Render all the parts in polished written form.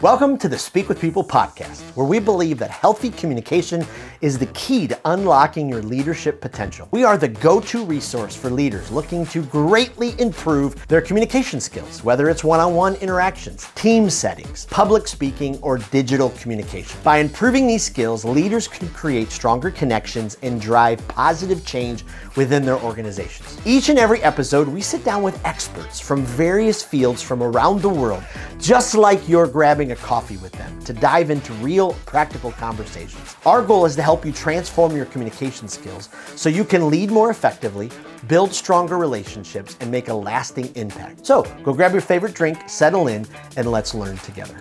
Welcome to the Speak with People podcast, where we believe that healthy communication is the key to unlocking your leadership potential. We are the go-to resource for leaders looking to greatly improve their communication skills, whether it's one-on-one interactions, team settings, public speaking, or digital communication. By improving these skills, leaders can create stronger connections and drive positive change within their organizations. Each and every episode, we sit down with experts from various fields from around the world, just like you're grabbing a coffee with them, to dive into real practical conversations. Our goal is to help you transform your communication skills so you can lead more effectively, build stronger relationships, and make a lasting impact. So go grab your favorite drink, settle in, and let's learn together.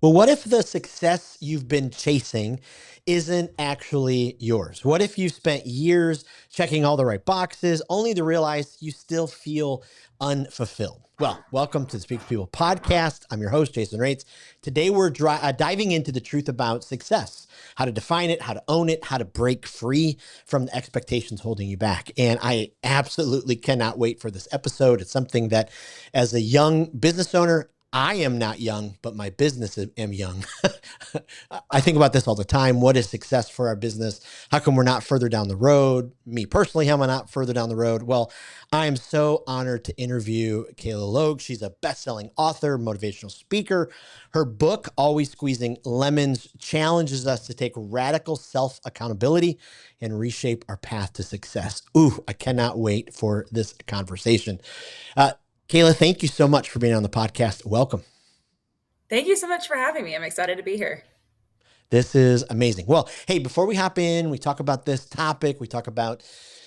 Well, what if the success you've been chasing isn't actually yours? What if you spent years checking all the right boxes only to realize you still feel unfulfilled? Well, welcome to the Speak to People podcast. I'm your host, Jason Raitz. Today, we're diving into the truth about success, how to define it, how to own it, how to break free from the expectations holding you back. And I absolutely cannot wait for this episode. It's something that, as a young business owner, I am not young, but my business am young. I think about this all the time. What is success for our business? How come we're not further down the road? Me personally, how am I not further down the road? Well, I am so honored to interview Kayla Logue. She's a best-selling author, motivational speaker. Her book, Always Squeezing Lemons, challenges us to take radical self-accountability and reshape our path to success. Ooh, I cannot wait for this conversation. Kayla, thank you so much for being on the podcast. Welcome. Thank you so much for having me. I'm excited to be here. This is amazing. Well, hey, before we hop in, we talk about this topic, we talk about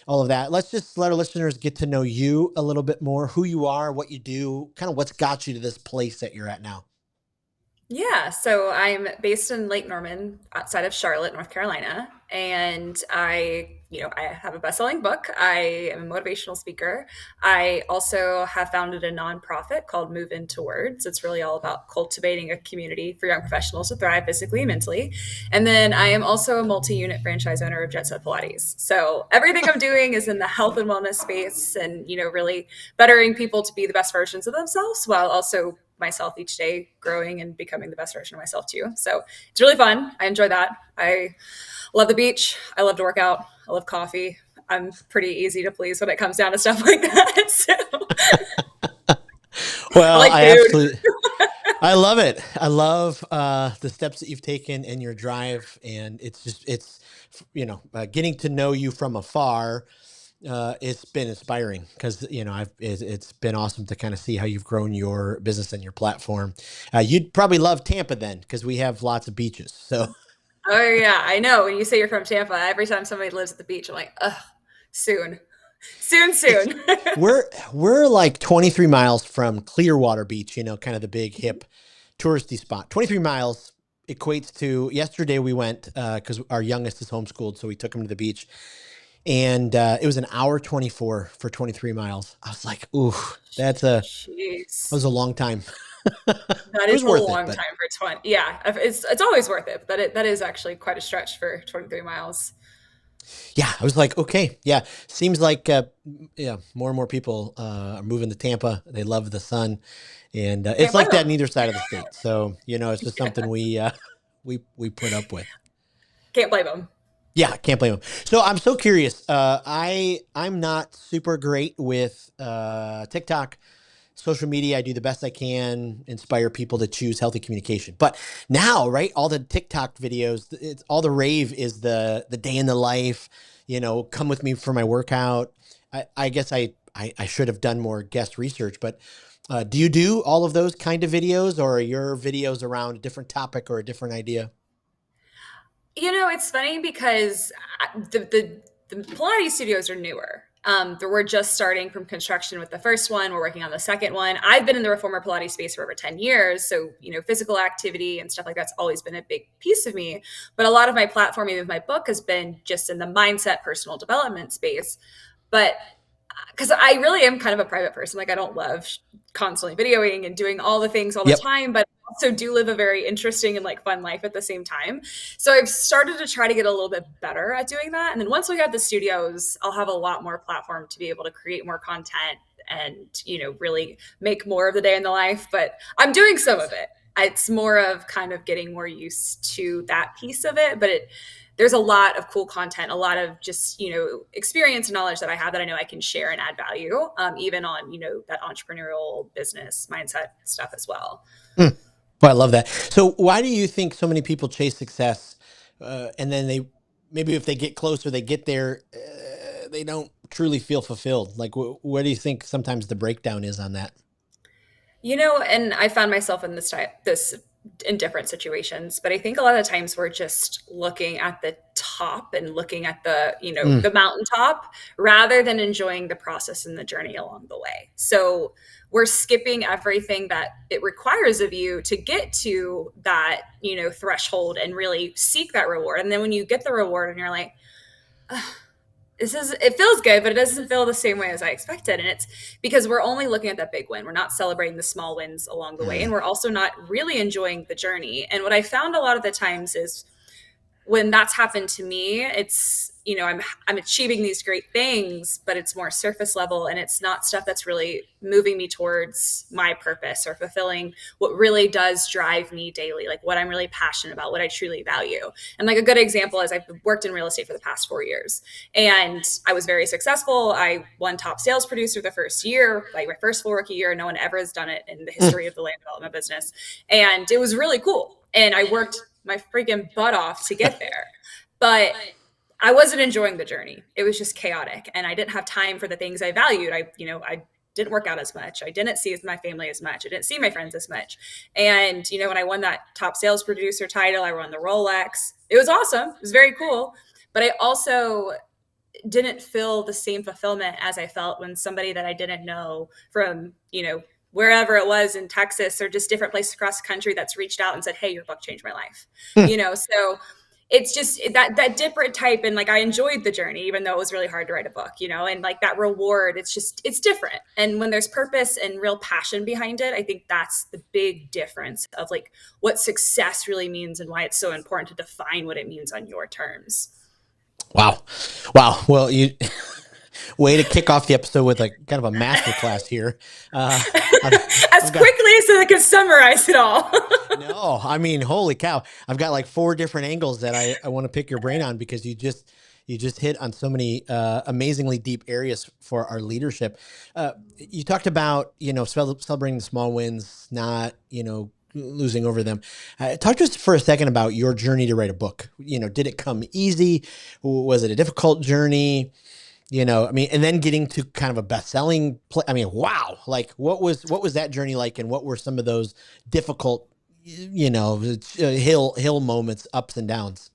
all of that. Let's just let our listeners get to know you a little bit more, who you are, what you do, kind of what's got you to this place that you're at now. Yeah, so I'm based in Lake Norman, outside of Charlotte, North Carolina, and I have a best-selling book. I am a motivational speaker. I also have founded a nonprofit called Move Into Words. It's really all about cultivating a community for young professionals to thrive physically and mentally. And then I am also a multi-unit franchise owner of Jet Set Pilates. So everything I'm doing is in the health and wellness space, and really bettering people to be the best versions of themselves, while also myself each day growing and becoming the best version of myself too. So it's really fun. I enjoy that. I love the beach. I love to work out. I love coffee. I'm pretty easy to please when it comes down to stuff like that. So Well, I like food. I love it. I love the steps that you've taken in your drive, and it's getting to know you from afar. It's been inspiring because it's been awesome to kind of see how you've grown your business and your platform. You'd probably love Tampa then, because we have lots of beaches. So Oh yeah, I know. When you say you're from Tampa, every time somebody lives at the beach, I'm like, ugh, soon, soon, it's soon. we're like 23 miles from Clearwater Beach, kind of the big hip touristy spot. 23 miles equates to, yesterday we went because our youngest is homeschooled, so we took him to the beach. And it was an hour 24 for 23 miles. I was like, ooh, that Jeez. was a long time. That It is was a worth it, long but time for 20. Yeah, it's always worth it. But that is actually quite a stretch for 23 miles. yeah, I was like, okay, yeah. Seems like, more and more people are moving to Tampa. They love the sun, and Can't it's blame like that them. in either side of the state. So, it's just something we put up with. Can't blame them. Yeah, can't blame them. So I'm so curious. I'm not super great with TikTok, social media. I do the best I can, inspire people to choose healthy communication. But now, right, all the TikTok videos, it's all the rave is the day in the life. Come with me for my workout. I guess I should have done more guest research. But do you do all of those kind of videos, or are your videos around a different topic or a different idea? It's funny because the Pilates studios are newer. We're just starting from construction with the first one. We're working on the second one. I've been in the reformer Pilates space for over 10 years. So, physical activity and stuff like that's always been a big piece of me. But a lot of my platforming with my book has been just in the mindset, personal development space. But because I really am kind of a private person. Like, I don't love constantly videoing and doing all the things all the Yep. time, but I also do live a very interesting and like fun life at the same time. So I've started to try to get a little bit better at doing that. And then once we have the studios, I'll have a lot more platform to be able to create more content and, really make more of the day in the life. But I'm doing some of it. It's more of kind of getting more used to that piece of it, but there's a lot of cool content, a lot of just, experience and knowledge that I have that I know I can share and add value, even on, that entrepreneurial business mindset stuff as well. Mm. Well, I love that. So why do you think so many people chase success, and then they, maybe if they get closer, they get there, they don't truly feel fulfilled? Like, where do you think sometimes the breakdown is on that? And I found myself in this in different situations, but I think a lot of times we're just looking at the top and looking at Mm. the mountaintop rather than enjoying the process and the journey along the way. So we're skipping everything that it requires of you to get to that, threshold and really seek that reward. And then when you get the reward and you're like, it feels good, but it doesn't feel the same way as I expected. And it's because we're only looking at that big win. We're not celebrating the small wins along the way. Mm. And we're also not really enjoying the journey. And what I found a lot of the times is when that's happened to me, it's, I'm achieving these great things, but it's more surface level and it's not stuff that's really moving me towards my purpose or fulfilling what really does drive me daily, like what I'm really passionate about, what I truly value. And like a good example is I've worked in real estate for the past 4 years and I was very successful. I won top sales producer the first year, like my first full rookie year. No one ever has done it in the Mm. history of the land development business. And it was really cool. And I worked my freaking butt off to get there. But I wasn't enjoying the journey. It was just chaotic and I didn't have time for the things I valued. I didn't work out as much. I didn't see my family as much. I didn't see my friends as much. And, when I won that top sales producer title, I won the Rolex. It was awesome. It was very cool. But I also didn't feel the same fulfillment as I felt when somebody that I didn't know from, wherever it was in Texas or just different places across the country that's reached out and said, "Hey, your book changed my life." Mm. So it's just that different type. And like, I enjoyed the journey, even though it was really hard to write a book, and like that reward, it's different. And when there's purpose and real passion behind it, I think that's the big difference of like what success really means and why it's so important to define what it means on your terms. Wow. Wow. Well, you way to kick off the episode with like kind of a master class here. Uh, I've, As I've got, quickly as I can summarize it all. no, I mean, holy cow. I've got like four different angles that I want to pick your brain on, because you just hit on so many amazingly deep areas for our leadership. You talked about, celebrating the small wins, not, losing over them. Talk to us for a second about your journey to write a book. Did it come easy? Was it a difficult journey? I mean, and then getting to kind of a best-selling I mean, wow. Like what was that journey like, and what were some of those difficult, hill moments, ups and downs?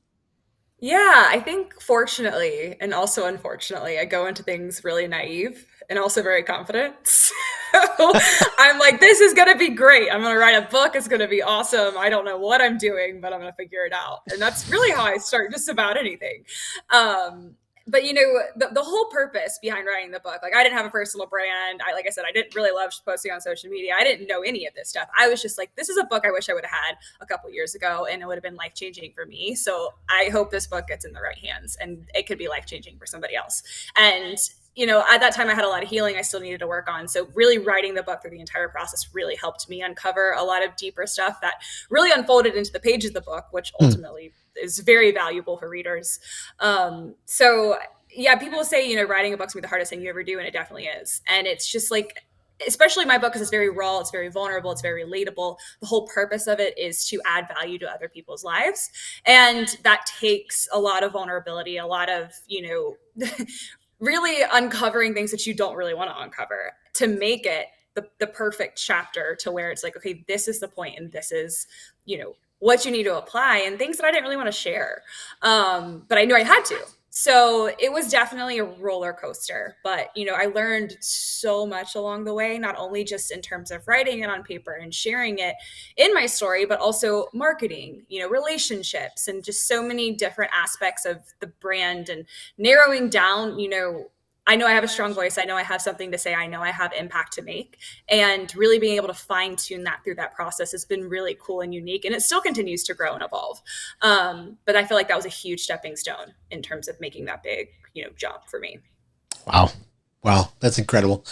Yeah, I think fortunately and also unfortunately, I go into things really naive and also very confident. So I'm like, this is going to be great. I'm going to write a book. It's going to be awesome. I don't know what I'm doing, but I'm going to figure it out. And that's really how I start just about anything. But the whole purpose behind writing the book, like I didn't have a personal brand. Like I said, I didn't really love posting on social media. I didn't know any of this stuff. I was just like, this is a book I wish I would have had a couple years ago, and it would have been life changing for me. So I hope this book gets in the right hands, and it could be life changing for somebody else. And at that time I had a lot of healing I still needed to work on. So really writing the book through the entire process really helped me uncover a lot of deeper stuff that really unfolded into the pages of the book, which Mm. ultimately is very valuable for readers. So yeah, people say, writing a book's gonna be the hardest thing you ever do. And it definitely is. And it's just like, especially my book, because it's very raw, it's very vulnerable, it's very relatable. The whole purpose of it is to add value to other people's lives. And that takes a lot of vulnerability, a lot of, really uncovering things that you don't really want to uncover to make it the perfect chapter, to where it's like, okay, this is the point and this is, what you need to apply, and things that I didn't really want to share. But I knew I had to. So it was definitely a roller coaster, but I learned so much along the way, not only just in terms of writing it on paper and sharing it in my story, but also marketing, relationships, and just so many different aspects of the brand, and narrowing down, I know I have a strong voice. I know I have something to say. I know I have impact to make, and really being able to fine tune that through that process has been really cool and unique. And it still continues to grow and evolve. But I feel like that was a huge stepping stone in terms of making that big, jump for me. Wow. Wow, that's incredible.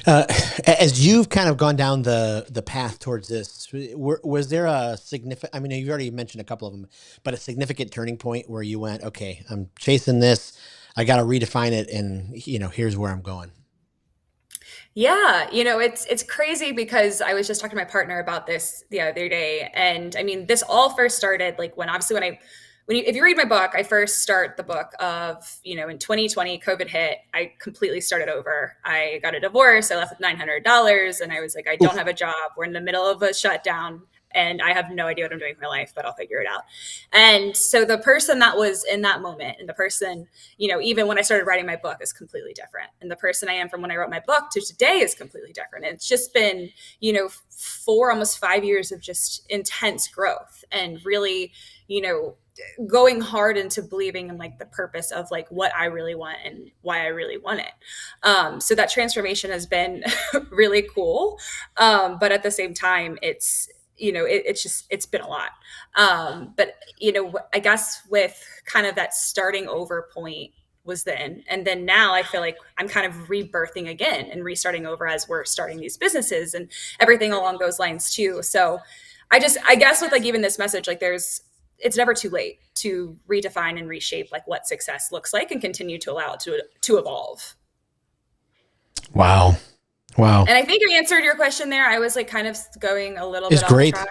Uh, as you've kind of gone down the path towards this, was there a significant? I mean, you've already mentioned a couple of them, but a significant turning point where you went, okay, I'm chasing this. I got to redefine it, and here's where I'm going. Yeah, it's crazy because I was just talking to my partner about this the other day, and I mean, this all first started like if you read my book, I first start the book of in 2020, COVID hit. I completely started over. I got a divorce. I left with $900, and I was like, I don't Oof. have a job. We're in the middle of a shutdown, and I have no idea what I'm doing with my life, but I'll figure it out. And so the person that was in that moment, and the person even when I started writing my book is completely different. And the person I am from when I wrote my book to today is completely different. And it's just been, 4, almost 5 years of just intense growth and really, going hard into believing in like the purpose of like what I really want and why I really want it. So that transformation has been really cool. But at the same time, it's been a lot. But I guess with kind of that starting over point was then, and then now I feel like I'm kind of rebirthing again and restarting over as we're starting these businesses and everything along those lines too. So I guess with like even this message, like it's never too late to redefine and reshape like what success looks like and continue to allow it to evolve. Wow. Wow. And I think I answered your question there. I was like kind of going a little It's bit off great. track.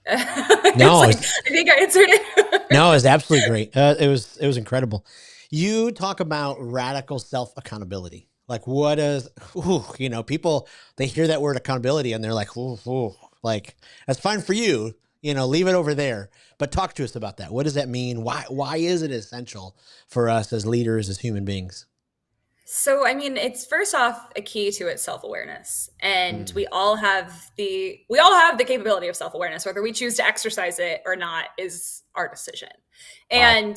It's No, like it's I think I answered it. no, it's absolutely great. It was incredible. You talk about radical self accountability. Like, what is? Ooh, people they hear that word accountability and they're like, ooh, ooh, like that's fine for you. Leave it over there. But talk to us about that. What does that mean? Why is it essential for us as leaders, as human beings? So, I mean, it's first off a key to its self-awareness. And Mm, we all have the capability of self-awareness. Whether we choose to exercise it or not is our decision. wow. And,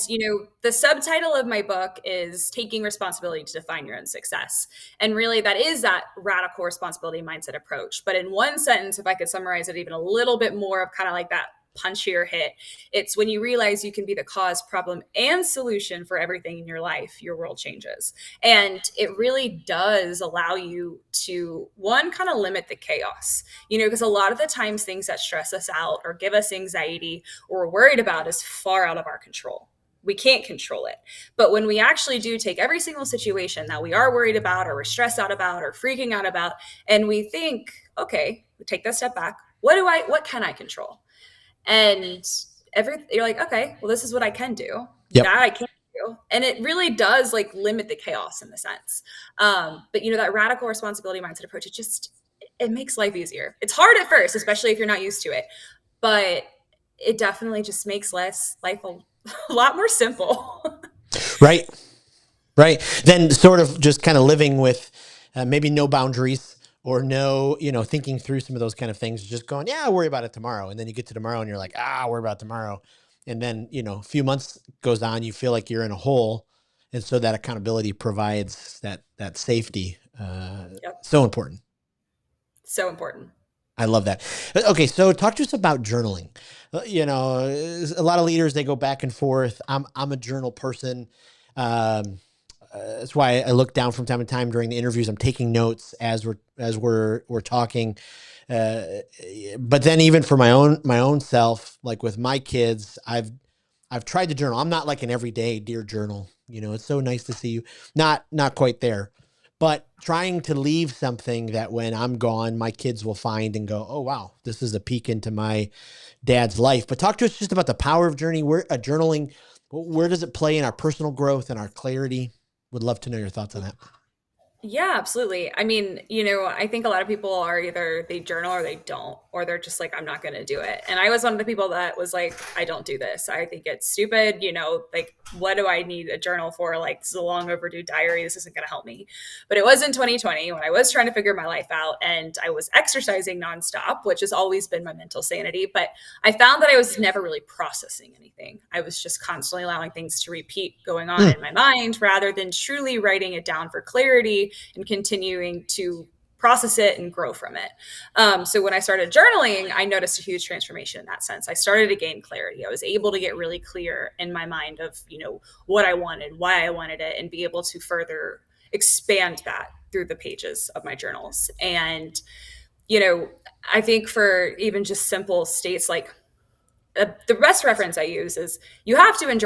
the subtitle of my book is Taking Responsibility to Define Your Own Success. And really that is that radical responsibility mindset approach. But in one sentence, if I could summarize it even a little bit more of kind of like that punchier hit, it's when you realize you can be the cause, problem, and solution for everything in your life, your world changes. And it really does allow you to, one, kind of limit the chaos, because a lot of the times things that stress us out or give us anxiety or we're worried about is far out of our control. We can't control it. But when we actually do take every single situation that we are worried about or we're stressed out about or freaking out about, and we think, okay, we take that step back. What can I control? And you're like, okay, well, this is what I can do. Yep. That I can't do. And it really does like limit the chaos in the sense. But that radical responsibility mindset approach, it makes life easier. It's hard at first, especially if you're not used to it, but it definitely just makes life a lot more simple. Right. Right. Then sort of just kind of living with maybe no boundaries or no, thinking through some of those kind of things, just going, yeah, I'll worry about it tomorrow. And then you get to tomorrow and you're like, I'll worry about it tomorrow. And then, a few months goes on, you feel like you're in a hole. And so that accountability provides that safety. Yep. So important. So important. I love that. Okay, so talk to us about journaling. A lot of leaders they go back and forth. I'm a journal person. That's why I look down from time to time during the interviews. I'm taking notes as we're talking. Uh, but then even for my own self, like with my kids, I've tried to journal. I'm not like an everyday dear journal. It's so nice to see you. Not quite there, but trying to leave something that when I'm gone, my kids will find and go, oh wow, this is a peek into my dad's life. But talk to us just about the power of journaling. Where does it play in our personal growth and our clarity? Would love to know your thoughts on that. Yeah, absolutely. I mean, I think a lot of people are either they journal or they don't, or they're just like, I'm not going to do it. And I was one of the people that was like, I don't do this. I think it's stupid. Like, what do I need a journal for? Like, this is a long overdue diary. This isn't going to help me. But it was in 2020 when I was trying to figure my life out and I was exercising nonstop, which has always been my mental sanity. But I found that I was never really processing anything. I was just constantly allowing things to repeat going on Mm, in my mind rather than truly writing it down for clarity and continuing to process it and grow from it. So when I started journaling, I noticed a huge transformation in that sense. I started to gain clarity. I was able to get really clear in my mind of, what I wanted, why I wanted it, and be able to further expand that through the pages of my journals. And, you know, I think for even just simple states like the best reference I use is you have to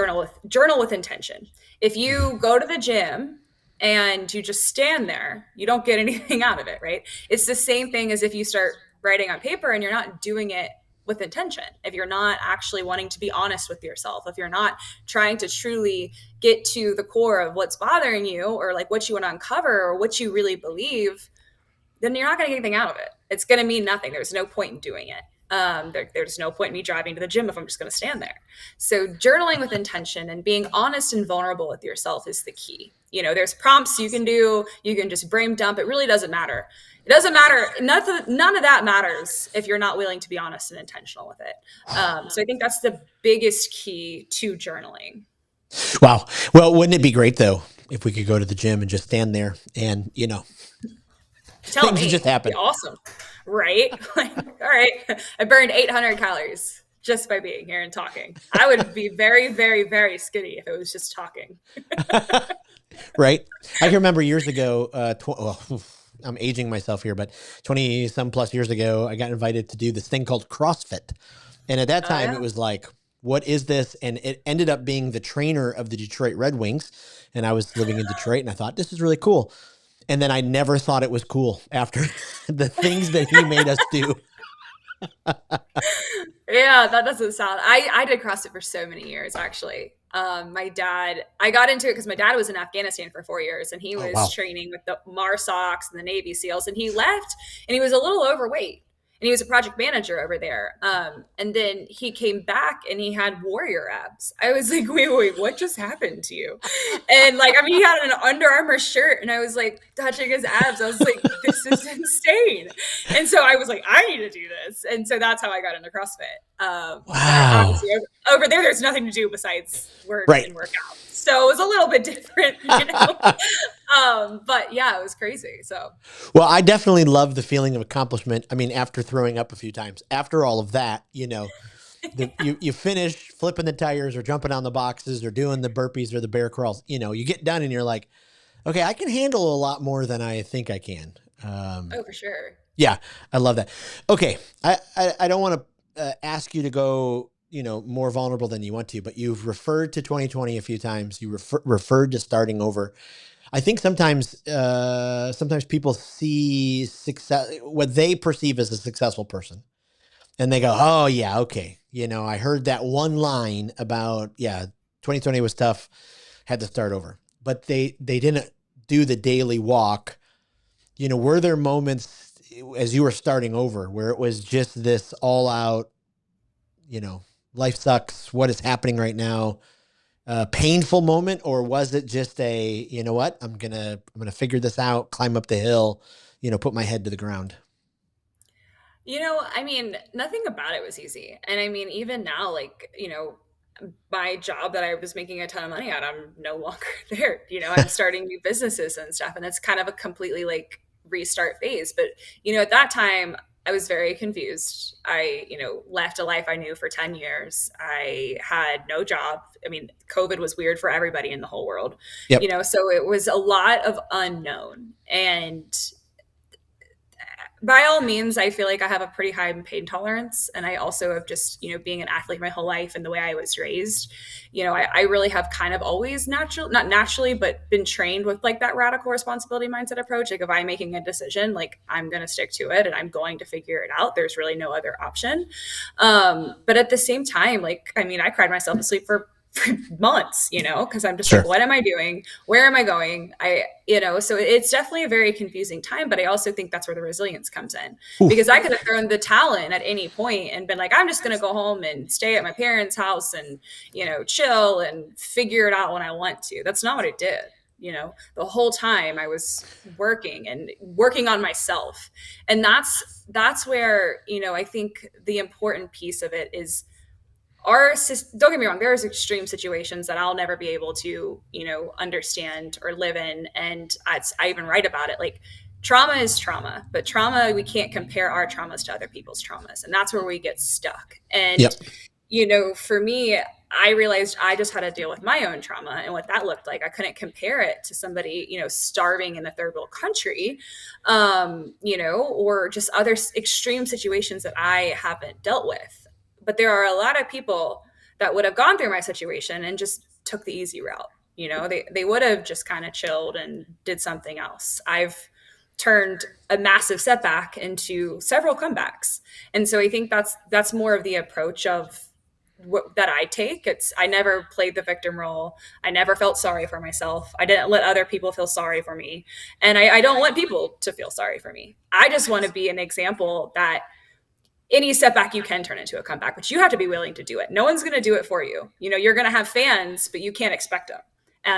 journal with intention. If you go to the gym and you just stand there, you don't get anything out of it, right? It's the same thing as if you start writing on paper and you're not doing it with intention. If you're not actually wanting to be honest with yourself, if you're not trying to truly get to the core of what's bothering you or like what you want to uncover or what you really believe, then you're not going to get anything out of it. It's going to mean nothing. There's no point in doing it. There's no point in me driving to the gym if I'm just going to stand there. So journaling with intention and being honest and vulnerable with yourself is the key. You know, there's prompts you can do. You can just brain dump. It really doesn't matter. It doesn't matter. None of that matters if you're not willing to be honest and intentional with it. So I think that's the biggest key to journaling. Wow. Well, wouldn't it be great though if we could go to the gym and just stand there and, Tell things would me, just it'd be happen. awesome, right? Like, all right, I burned 800 calories just by being here and talking. I would be very, very, very skinny if it was just talking. Right. I can remember years ago, I'm aging myself here, but 20 some plus years ago, I got invited to do this thing called CrossFit. And at that Oh time, it yeah. was like, what is this? And it ended up being the trainer of the Detroit Red Wings. And I was living in Detroit and I thought, this is really cool. And then I never thought it was cool after the things that he made us do. Yeah, that doesn't sound. I did CrossFit for so many years, actually. My dad, I got into it because my dad was in Afghanistan for 4 years, and he Oh, was wow. training with the MARSOCs and the Navy SEALs, and he left, and he was a little overweight, and he was a project manager over there. And then he came back, and he had warrior abs. I was like, wait, what just happened to you? And like, I mean, he had an Under Armour shirt, and I was like touching his abs. I was like, this is insane. And so I was like, I need to do this. And so that's how I got into CrossFit. But Wow. obviously over there, there's nothing to do besides work Right. and work out. So it was a little bit different, you know? But yeah, it was crazy. So Well, I definitely love the feeling of accomplishment. I mean, after throwing up a few times, after all of that, you finish flipping the tires or jumping on the boxes or doing the burpees or the bear crawls. You get done and you're like, okay, I can handle a lot more than I think I can. oh, for sure. Yeah, I love that. Okay, I don't want to ask you to go, more vulnerable than you want to, but you've referred to 2020 a few times. You referred to starting over. I think sometimes people see success, what they perceive as a successful person, and they go, "Oh yeah, okay." I heard that one line about, yeah, 2020 was tough, had to start over, but they didn't do the daily walk. Were there moments as you were starting over where it was just this all out, you know, life sucks, what is happening right now, painful moment, or was it just a, what, I'm gonna figure this out, climb up the hill, put my head to the ground? I mean, nothing about it was easy. And I mean, even now, like, my job that I was making a ton of money at, I'm no longer there. I'm starting new businesses and stuff. And it's kind of a completely like restart phase. But, at that time, I was very confused. I, left a life I knew for 10 years. I had no job. I mean, COVID was weird for everybody in the whole world, Yep. so it was a lot of unknown. And by all means, I feel like I have a pretty high pain tolerance. And I also have just, being an athlete my whole life and the way I was raised, I really have kind of always not naturally, but been trained with like that radical responsibility mindset approach. Like if I'm making a decision, like I'm going to stick to it and I'm going to figure it out. There's really no other option. But at the same time, like, I mean, I cried myself to sleep for months, because I'm just like, Sure. what am I doing? Where am I going? So it's definitely a very confusing time, but I also think that's where the resilience comes in, Oof. because I could have thrown the towel in at any point and been like, I'm just going to go home and stay at my parents' house and, chill and figure it out when I want to. That's not what I did. The whole time I was working and working on myself. And that's where, I think the important piece of it is don't get me wrong, there's extreme situations that I'll never be able to understand or live in, and I even write about it. Like, trauma is trauma, but trauma, we can't compare our traumas to other people's traumas, and that's where we get stuck. And Yep. for me, I realized I just had to deal with my own trauma and what that looked like. I couldn't compare it to somebody, starving in a third world country, or just other extreme situations that I haven't dealt with. But there are a lot of people that would have gone through my situation and just took the easy route. They would have just kind of chilled and did something else. I've turned a massive setback into several comebacks. And so I think that's more of the approach of that I take. I never played the victim role. I never felt sorry for myself. I didn't let other people feel sorry for me. And I don't want people to feel sorry for me. I just want to be an example that any setback you can turn into a comeback, but you have to be willing to do it. No one's going to do it for you. You're going to have fans, but you can't expect them.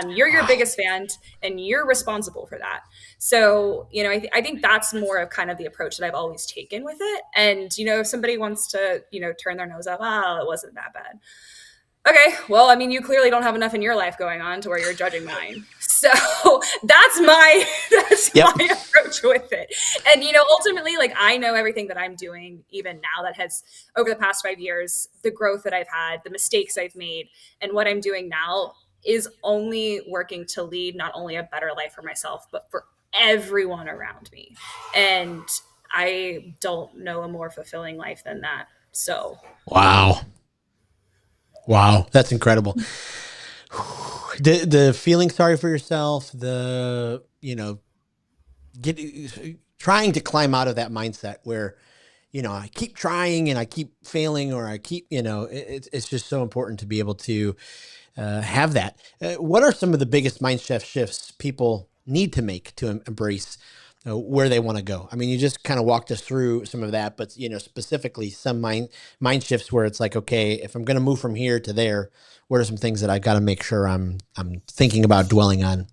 You're your biggest fan, and you're responsible for that. So, I think that's more of kind of the approach that I've always taken with it. And, if somebody wants to, turn their nose up, it wasn't that bad. Okay, well, I mean, you clearly don't have enough in your life going on to where you're judging mine. So that's my my approach with it. And ultimately, like, I know everything that I'm doing, even now, that has over the past 5 years, the growth that I've had, the mistakes I've made, and what I'm doing now is only working to lead not only a better life for myself, but for everyone around me. And I don't know a more fulfilling life than that. So Wow, that's incredible. The feeling sorry for yourself, trying to climb out of that mindset where, I keep trying and I keep failing, or I keep, it's just so important to be able to have that. What are some of the biggest mindset shifts people need to make to embrace where they want to go? I mean, you just kind of walked us through some of that, but specifically some mind shifts where it's like, okay, if I'm going to move from here to there, what are some things that I've got to make sure I'm thinking about dwelling on?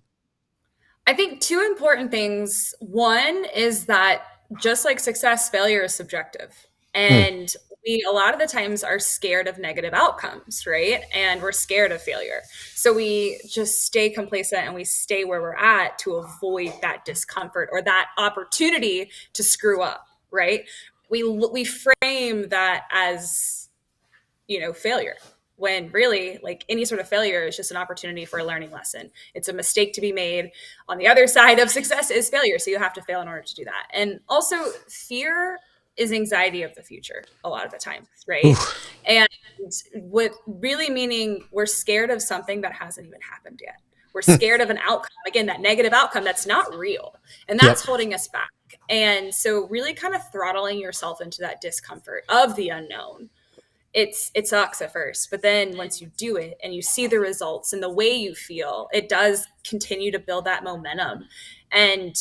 I think two important things. One is that just like success, failure is subjective. And we a lot of the times are scared of negative outcomes, right? And we're scared of failure. So we just stay complacent and we stay where we're at to avoid that discomfort or that opportunity to screw up, right? We frame that as, failure, when really, like, any sort of failure is just an opportunity for a learning lesson. It's a mistake to be made. On the other side of success is failure. So you have to fail in order to do that. And also, fear is anxiety of the future a lot of the time, right? Oof. And what really meaning we're scared of something that hasn't even happened yet. We're scared of an outcome, again, that negative outcome that's not real. And that's holding us back. And so really kind of throttling yourself into that discomfort of the unknown. It sucks at first, but then once you do it and you see the results and the way you feel, it does continue to build that momentum. And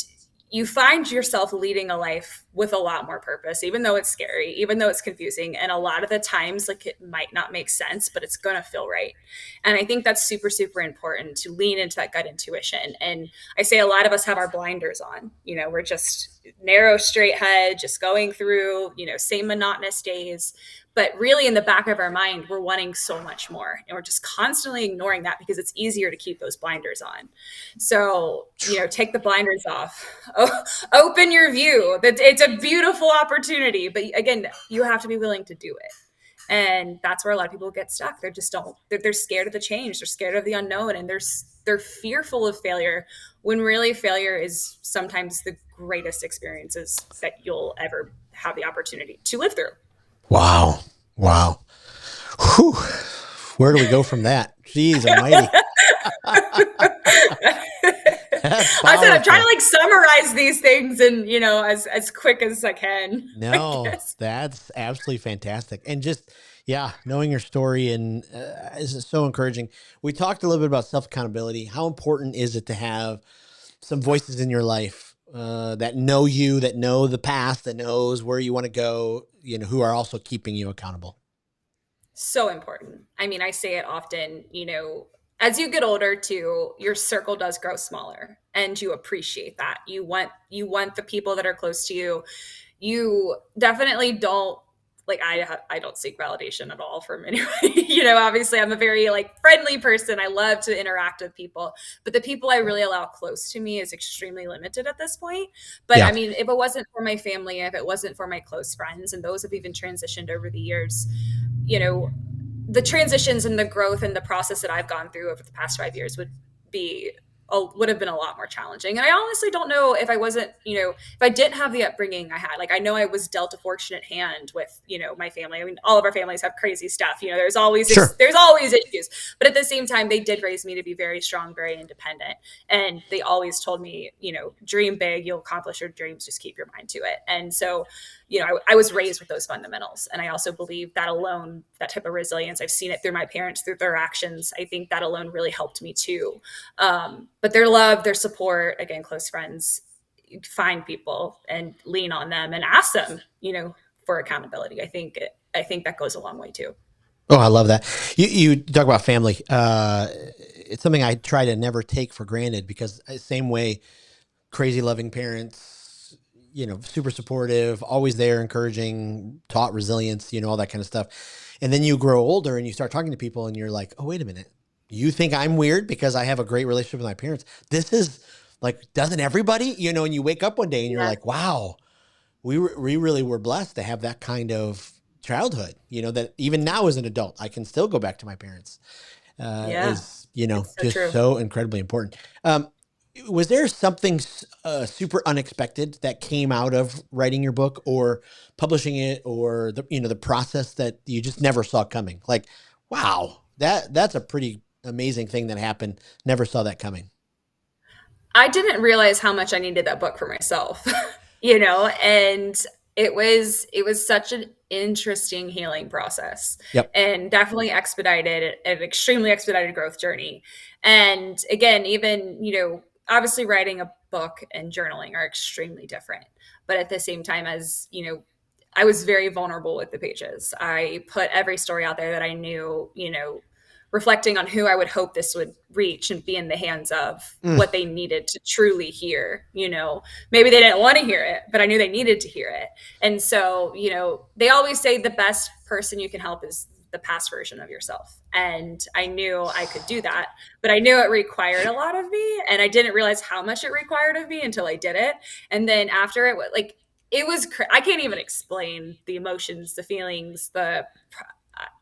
you find yourself leading a life with a lot more purpose, even though it's scary, even though it's confusing. And a lot of the times, like, it might not make sense, but it's going to feel right. And I think that's super, super important to lean into that gut intuition. And I say a lot of us have our blinders on, we're just narrow, straight head, just going through, same monotonous days. But really, in the back of our mind, we're wanting so much more. And we're just constantly ignoring that because it's easier to keep those blinders on. So, take the blinders off. Open your view. It's a beautiful opportunity. But again, you have to be willing to do it. And that's where a lot of people get stuck. They're scared of the change. They're scared of the unknown. And they're fearful of failure, when really failure is sometimes the greatest experiences that you'll ever have the opportunity to live through. Wow. Whew. Where do we go from that? Jeez almighty. I said I'm trying to, like, summarize these things and, as quick as I can. No, that's absolutely fantastic. And just, knowing your story and is so encouraging. We talked a little bit about self-accountability. How important is it to have some voices in your life that know you, that know the path, that knows where you want to go, who are also keeping you accountable? So important. I mean, I say it often, as you get older too, your circle does grow smaller, and you appreciate that. You want the people that are close to you. You definitely don't, like, I don't seek validation at all from anybody. Obviously I'm a very, like, friendly person. I love to interact with people, but the people I really allow close to me is extremely limited at this point. But I mean, if it wasn't for my family, if it wasn't for my close friends, and those have even transitioned over the years, the transitions and the growth and the process that I've gone through over the past 5 years be would have been a lot more challenging. And I honestly don't know if I wasn't, if I didn't have the upbringing I had. Like, I know I was dealt a fortunate hand with, my family. I mean, all of our families have crazy stuff. Sure. There's always issues, but at the same time, they did raise me to be very strong, very independent, and they always told me, dream big, you'll accomplish your dreams, just keep your mind to it. And so, I was raised with those fundamentals. And I also believe that alone, that type of resilience, I've seen it through my parents, through their actions. I think that alone really helped me too. But their love, their support, again, close friends, find people and lean on them and ask them, for accountability. I think that goes a long way too. Oh, I love that. You talk about family. It's something I try to never take for granted because same way, crazy loving parents, super supportive, always there, encouraging, taught resilience, all that kind of stuff. And then you grow older and you start talking to people and you're like, oh, wait a minute. You think I'm weird because I have a great relationship with my parents. This is like, doesn't everybody, and you wake up one day and you're Yeah. like, wow, we really were blessed to have that kind of childhood, that even now as an adult, I can still go back to my parents, Yeah. is, It's so just true. so incredibly important. Was there something super unexpected that came out of writing your book or publishing it, or the process that you just never saw coming? Like, wow, that's a pretty amazing thing that happened. Never saw that coming. I didn't realize how much I needed that book for myself, and it was such an interesting healing process, Yep. and definitely expedited an extremely expedited growth journey. And again, even, obviously writing a book and journaling are extremely different, but at the same time, as I was very vulnerable with the pages. I put every story out there that I knew, reflecting on who I would hope this would reach and be in the hands of, Mm, what they needed to truly hear. Maybe they didn't want to hear it, but I knew they needed to hear it. And so, they always say the best person you can help is the past version of yourself. And I knew I could do that, but I knew it required a lot of me. And I didn't realize how much it required of me until I did it. And then after it, like, it was, I can't even explain the emotions, the feelings,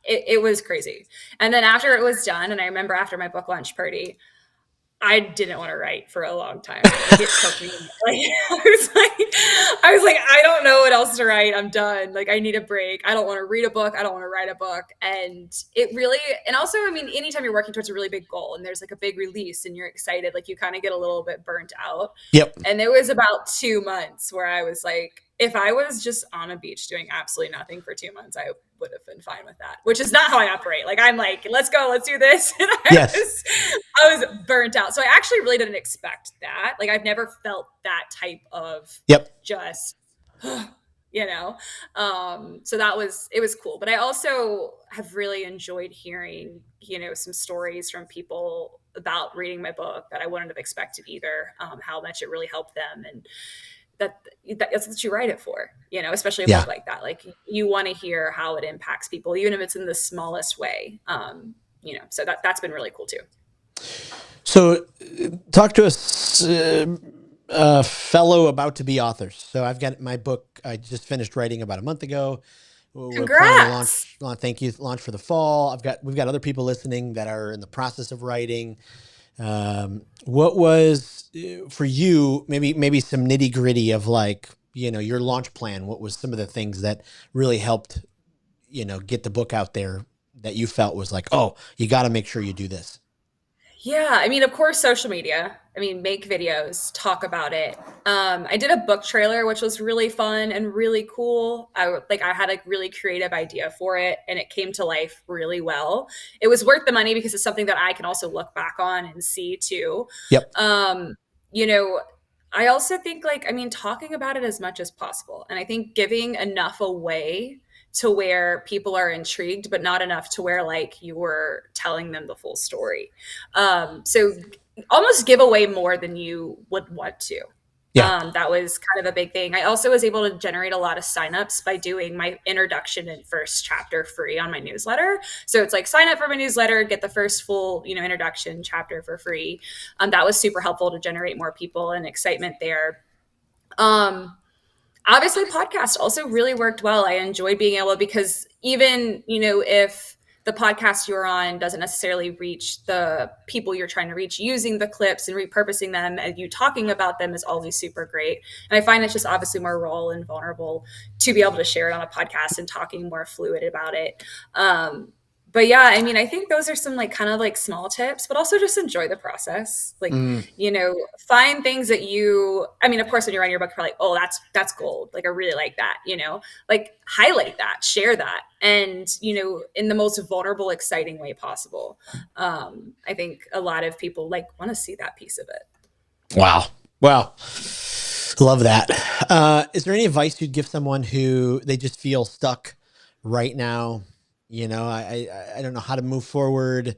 it was crazy. And then after it was done, and I remember after my book launch party, I didn't want to write for a long time. Like, it took me, like, I don't know what else to write. I'm done. Like, I need a break. I don't want to read a book. I don't want to write a book. And it really, and also, I mean, anytime you're working towards a really big goal and there's like a big release and you're excited, like, you kind of get a little bit burnt out. yep. And there was about 2 months where I was like, if I was just on a beach doing absolutely nothing for 2 months, I would have been fine with that, which is not how I operate. Like, I'm like, let's go, let's do this. And Yes. I was burnt out. So I actually really didn't expect that. Like, I've never felt that type of Yep. just, you know. So it was cool. But I also have really enjoyed hearing, some stories from people about reading my book that I wouldn't have expected either. How much it really helped them, and that's what you write it for, especially a Yeah. book like that. Like, you want to hear how it impacts people, even if it's in the smallest way. So that's been really cool too. So, talk to us, fellow about to be authors. So, I've got my book. I just finished writing about a month ago. We're planning to Congrats. thank you, launch for the fall. We've got other people listening that are in the process of writing. What was for you? Maybe some nitty gritty of, like, your launch plan. What was some of the things that really helped, get the book out there that you felt was like, oh, you got to make sure you do this. Yeah, I mean, of course, social media. I mean, make videos, talk about it. I did a book trailer, which was really fun and really cool. I had a really creative idea for it, and it came to life really well. It was worth the money because it's something that I can also look back on and see too. Yep. Um, you know, I also think, like, I mean, talking about it as much as possible, and I think giving enough away to where people are intrigued, but not enough to where, like, you were telling them the full story. So almost give away more than you would want to. Yeah. That was kind of a big thing. I also was able to generate a lot of signups by doing my introduction and first chapter free on my newsletter. So it's like, sign up for my newsletter, get the first full, introduction chapter for free. That was super helpful to generate more people and excitement there. Obviously, podcast also really worked well. I enjoyed being able, because even, if the podcast you're on doesn't necessarily reach the people you're trying to reach, using the clips and repurposing them and you talking about them is always super great. And I find it's just obviously more raw and vulnerable to be able to share it on a podcast and talking more fluid about it. But yeah, I mean, I think those are some like kind of like small tips, but also just enjoy the process. Like, find things that I mean, of course, when you're writing your book, you're like, oh, that's gold. Like, I really like that, like highlight that, share that. And, in the most vulnerable, exciting way possible. I think a lot of people like want to see that piece of it. Wow. Love that. Is there any advice you'd give someone who they just feel stuck right now? I don't know how to move forward.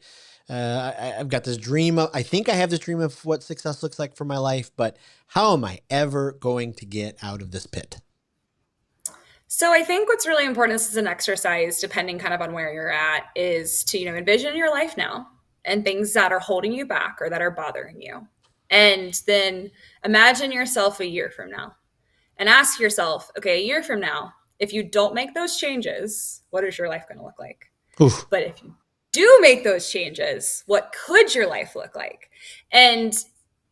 I've got this dream. I think I have this dream of what success looks like for my life, but how am I ever going to get out of this pit? So I think what's really important, this is an exercise, depending kind of on where you're at, is to, envision your life now and things that are holding you back or that are bothering you. And then imagine yourself a year from now and ask yourself, okay, a year from now, if you don't make those changes, what is your life going to look like? Oof. But if you do make those changes, what could your life look like? And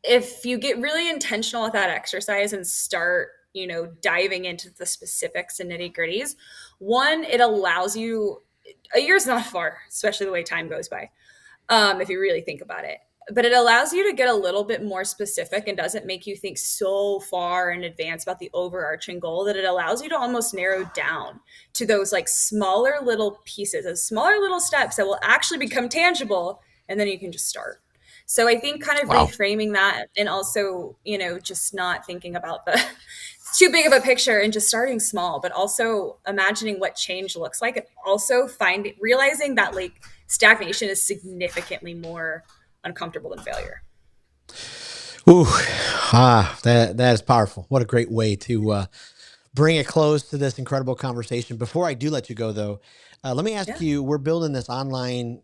if you get really intentional with that exercise and start, diving into the specifics and nitty gritties, one, it allows you, a year's not far, especially the way time goes by, if you really think about it. But it allows you to get a little bit more specific and doesn't make you think so far in advance about the overarching goal that it allows you to almost narrow down to those like smaller little pieces, those smaller little steps that will actually become tangible. And then you can just start. So I think kind of reframing that and also, just not thinking about the too big of a picture and just starting small, but also imagining what change looks like and also realizing that like stagnation is significantly more uncomfortable than failure. Ooh, that is powerful. What a great way to bring a close to this incredible conversation. Before I do let you go, though, let me ask you, we're building this online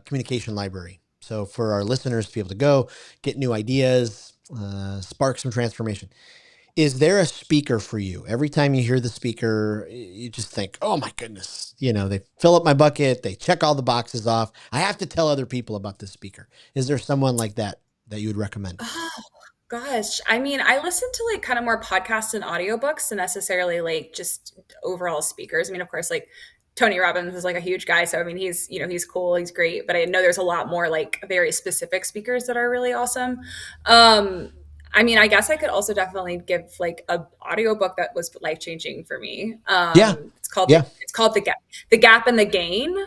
communication library. So for our listeners to be able to go get new ideas, spark some transformation. Is there a speaker for you? Every time you hear the speaker, you just think, oh my goodness, they fill up my bucket. They check all the boxes off. I have to tell other people about this speaker. Is there someone like that you would recommend? Oh gosh. I mean, I listen to like kind of more podcasts and audiobooks than necessarily like just overall speakers. I mean, of course, like Tony Robbins is like a huge guy. So, I mean, he's cool. He's great. But I know there's a lot more like very specific speakers that are really awesome. I mean, I guess I could also definitely give like a audiobook that was life-changing for me. It's called The Gap and the Gain.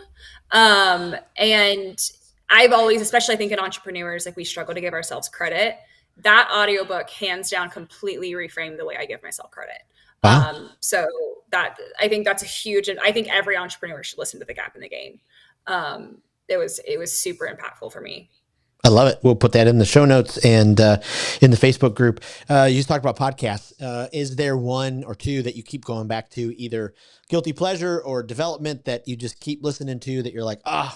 And I've always, especially I think in entrepreneurs, like we struggle to give ourselves credit. That audiobook hands down completely reframed the way I give myself credit. Wow. So that I think that's a huge, and I think every entrepreneur should listen to The Gap and the Gain. It was super impactful for me. I love it. We'll put that in the show notes and in the Facebook group. You just talked about podcasts. Is there one or two that you keep going back to, either guilty pleasure or development, that you just keep listening to that you're like, I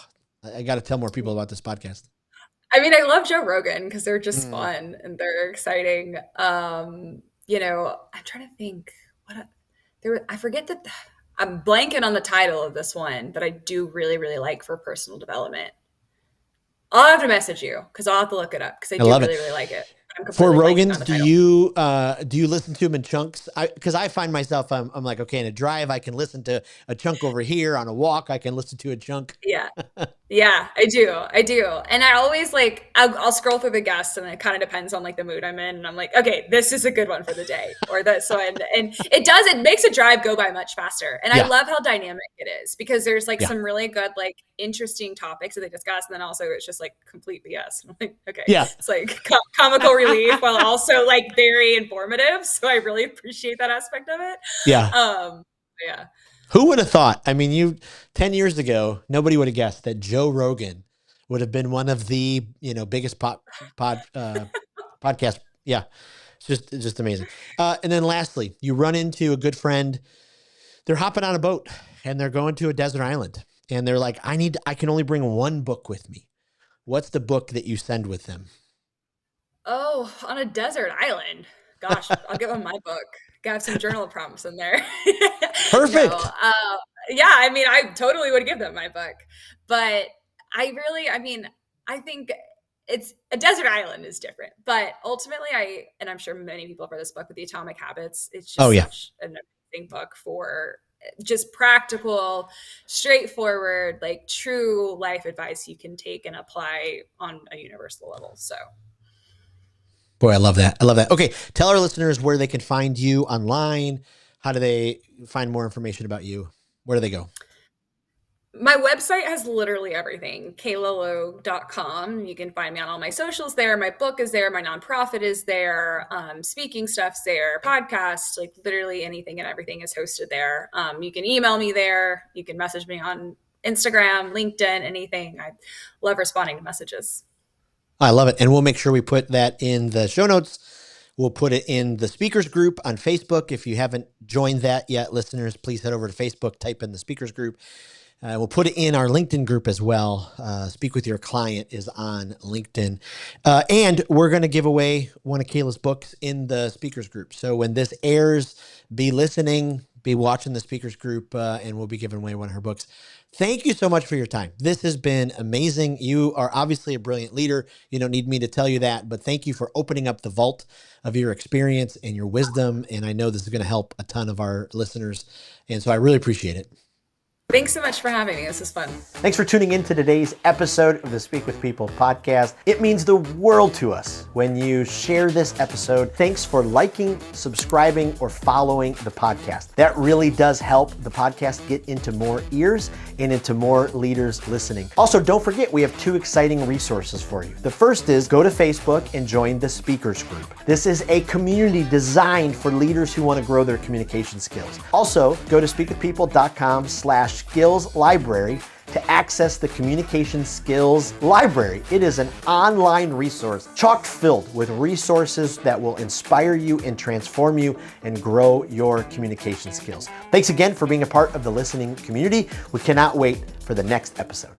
got to tell more people about this podcast? I mean, I love Joe Rogan because they're just fun and they're exciting. I'm trying to think I forget that I'm blanking on the title of this one, but I do really, really like for personal development. I'll have to message you because I'll have to look it up because I do really, really like it. For Rogan's, do you listen to them in chunks? Because I find myself, I'm like, okay, in a drive, I can listen to a chunk over here. On a walk, I can listen to a chunk. Yeah. Yeah, I do. And I always like, I'll scroll through the guests and it kind of depends on like the mood I'm in. And I'm like, okay, this is a good one for the day or this one. And it makes a drive go by much faster. And I love how dynamic it is because there's like some really good, like interesting topics that they discuss. And then also it's just like complete BS. And I'm like, okay, it's like comical relief while also like very informative. So I really appreciate that aspect of it. Yeah. Who would have thought? I mean, 10 years ago, nobody would have guessed that Joe Rogan would have been one of the, biggest podcast. Yeah. It's just amazing. And then lastly, you run into a good friend. They're hopping on a boat and they're going to a desert island and they're like, I can only bring one book with me. What's the book that you send with them? Oh, on a desert island. Gosh, I'll give them my book. Got some journal prompts in there. Perfect. Yeah, I mean, I totally would give them my book. But I think it's a desert island is different. But ultimately, and I'm sure many people have read this book with the Atomic Habits, it's Oh just yeah. such an amazing book for just practical, straightforward, like true life advice you can take and apply on a universal level. So Boy, I love that. I love that. Okay. Tell our listeners where they can find you online. How do they find more information about you? Where do they go? my website has literally everything. KaylaLogue.com. You can find me on all my socials there. My book is there. My nonprofit is there. Speaking stuff's there. Podcast, like literally anything and everything is hosted there. You can email me there. You can message me on Instagram, LinkedIn, anything. I love responding to messages. I love it. And we'll make sure we put that in the show notes. We'll put it in the speakers group on Facebook. If you haven't joined that yet, listeners, please head over to Facebook, type in the speakers group. We'll put it in our LinkedIn group as well. Speak with Your Client is on LinkedIn. And we're going to give away one of Kayla's books in the speakers group. So when this airs, be listening, be watching the speakers group, and we'll be giving away one of her books. Thank you so much for your time. This has been amazing. You are obviously a brilliant leader. You don't need me to tell you that, but thank you for opening up the vault of your experience and your wisdom. And I know this is going to help a ton of our listeners. And so I really appreciate it. Thanks so much for having me. This is fun. Thanks for tuning in to today's episode of the Speak with People podcast. It means the world to us when you share this episode. Thanks for liking, subscribing, or following the podcast. That really does help the podcast get into more ears and into more leaders listening. Also, don't forget, we have 2 exciting resources for you. The first is go to Facebook and join the speakers group. This is a community designed for leaders who want to grow their communication skills. Also, go to speakwithpeople.com/skills library to access the Communication Skills Library. It is an online resource chock filled with resources that will inspire you and transform you and grow your communication skills. Thanks again for being a part of the listening community. We cannot wait for the next episode.